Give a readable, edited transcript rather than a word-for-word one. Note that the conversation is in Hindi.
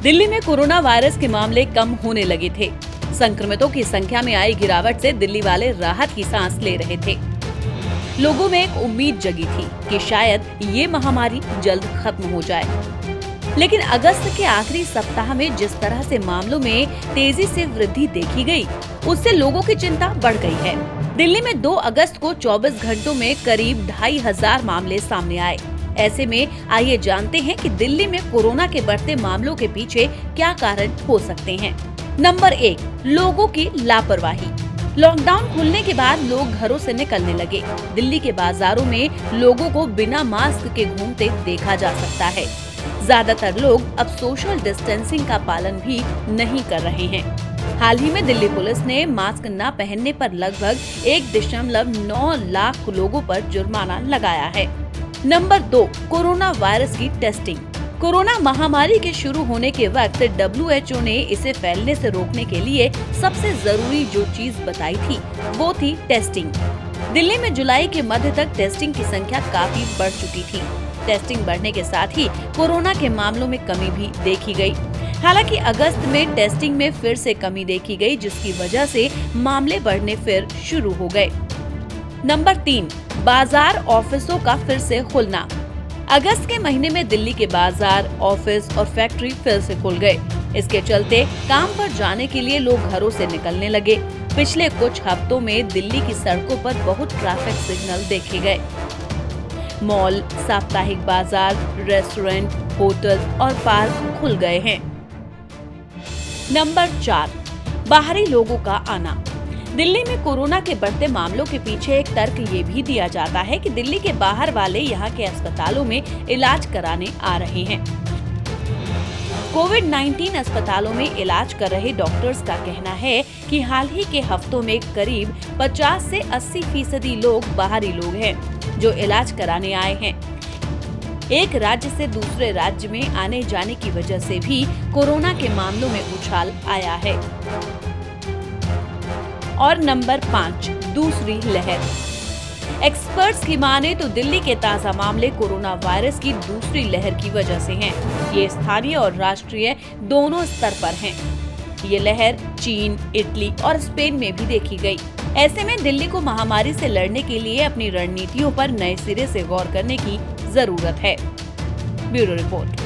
दिल्ली में कोरोना वायरस के मामले कम होने लगे थे। संक्रमितों की संख्या में आई गिरावट से दिल्ली वाले राहत की सांस ले रहे थे। लोगों में एक उम्मीद जगी थी कि शायद ये महामारी जल्द खत्म हो जाए। लेकिन अगस्त के आखिरी सप्ताह में जिस तरह से मामलों में तेजी से वृद्धि देखी गई, उससे लोगों की चिंता बढ़ गई है। दिल्ली में 2 अगस्त को 24 घंटों में करीब 2500 मामले सामने आए। ऐसे में आइए जानते हैं कि दिल्ली में कोरोना के बढ़ते मामलों के पीछे क्या कारण हो सकते हैं। नंबर 1, लोगों की लापरवाही। लॉकडाउन खुलने के बाद लोग घरों से निकलने लगे। दिल्ली के बाजारों में लोगों को बिना मास्क के घूमते देखा जा सकता है। ज्यादातर लोग अब सोशल डिस्टेंसिंग का पालन भी नहीं कर रहे हैं। हाल ही में दिल्ली पुलिस ने मास्क न पहनने पर लगभग 1.9 लाख लोगों पर जुर्माना लगाया है। नंबर 2, कोरोना वायरस की टेस्टिंग। कोरोना महामारी के शुरू होने के वक्त WHO ने इसे फैलने से रोकने के लिए सबसे जरूरी जो चीज बताई थी वो थी टेस्टिंग। दिल्ली में जुलाई के मध्य तक टेस्टिंग की संख्या काफी बढ़ चुकी थी। टेस्टिंग बढ़ने के साथ ही कोरोना के मामलों में कमी भी देखी गई। हालांकि अगस्त में टेस्टिंग में फिर से कमी देखी गई, जिसकी वजह से मामले बढ़ने फिर शुरू हो गए। नंबर 3, बाजार ऑफिसों का फिर से खुलना। अगस्त के महीने में दिल्ली के बाजार, ऑफिस और फैक्ट्री फिर से खुल गए। इसके चलते काम पर जाने के लिए लोग घरों से निकलने लगे। पिछले कुछ हफ्तों में दिल्ली की सड़कों पर बहुत ट्रैफिक सिग्नल देखे गए। मॉल, साप्ताहिक बाजार, रेस्टोरेंट, होटल और पार्क खुल गए हैं। नंबर 4, बाहरी लोगों का आना। दिल्ली में कोरोना के बढ़ते मामलों के पीछे एक तर्क ये भी दिया जाता है कि दिल्ली के बाहर वाले यहाँ के अस्पतालों में इलाज कराने आ रहे हैं। कोविड-19 अस्पतालों में इलाज कर रहे डॉक्टर्स का कहना है कि हाल ही के हफ्तों में करीब 50 से 80% लोग बाहरी लोग हैं जो इलाज कराने आए हैं। एक राज्य से दूसरे राज्य में आने जाने की वजह से भी कोरोना के मामलों में उछाल आया है। और नंबर 5, दूसरी लहर। एक्सपर्ट्स की माने तो दिल्ली के ताजा मामले कोरोना वायरस की दूसरी लहर की वजह से हैं। ये स्थानीय और राष्ट्रीय दोनों स्तर पर हैं। ये लहर चीन, इटली और स्पेन में भी देखी गई। ऐसे में दिल्ली को महामारी से लड़ने के लिए अपनी रणनीतियों पर नए सिरे से गौर करने की जरूरत है। Bureau report.